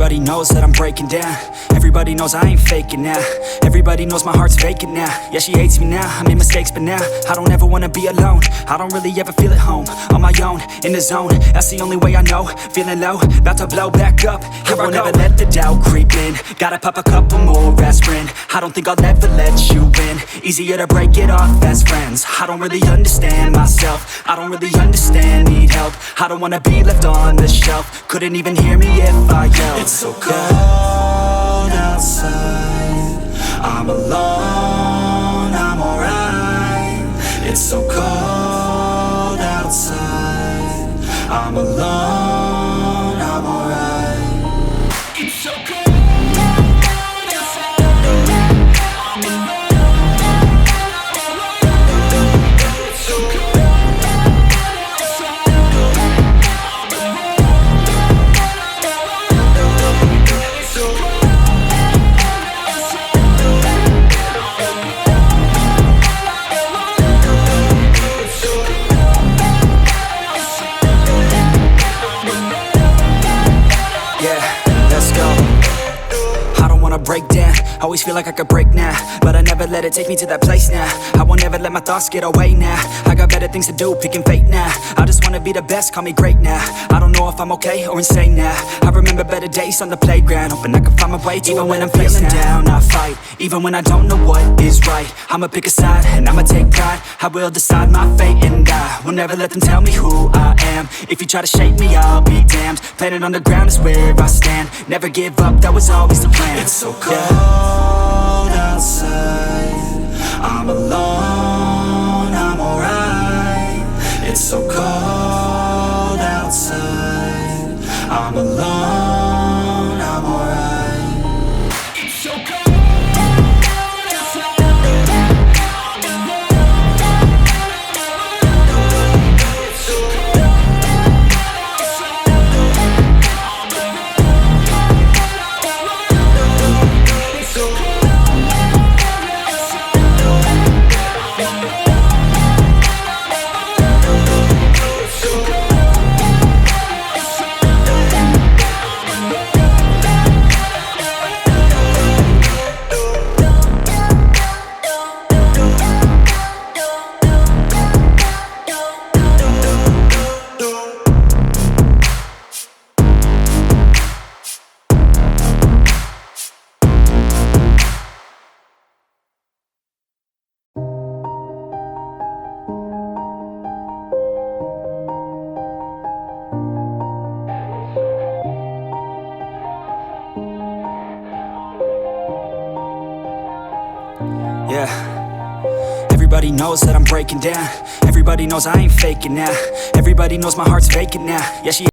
Everybody knows that I'm breaking down. Everybody knows I ain't faking now. Everybody knows my heart's vacant now. Yeah, she hates me now, I made mistakes but now I don't ever wanna be alone. I don't really ever feel at home. On my own, in the zone, that's the only way I know. Feeling low, about to blow back up. Here I won't ever let the doubt creep in. Gotta pop a couple more aspirin. I don't think I'll ever let you in. Easier to break it off as friends. I don't really understand myself. I don't really understand, need help. I don't wanna be left on the shelf. Couldn't even hear me if I yelled. It's so cold outside, I'm alone, I'm alright. It's so cold outside, I'm alone, I'm alright. It's so cold. Break down, always feel like I could break now, but I never let it take me to that place now. I won't ever let my thoughts get away now. I got better things to do, picking fate now. I just wanna be the best, call me great now. I don't know if I'm okay or insane now. I remember better days on the playground, hoping I can find my way to even when I'm feeling down, I fight, even when I don't know what is right. I'ma pick a side, and I'ma take pride. I will decide my fate, and I will never let them tell me who I am. If you try to shake me, I'll be damned. Planet on the ground is where I stand. Never give up, that was always the plan. It's so cold outside, I'm alone, I'm alright. It's so cold outside, I'm alone, I'm alright. It's so cold. Yeah, everybody knows that I'm breaking down. Everybody knows I ain't faking now. Everybody knows my heart's vacant now. Yeah, she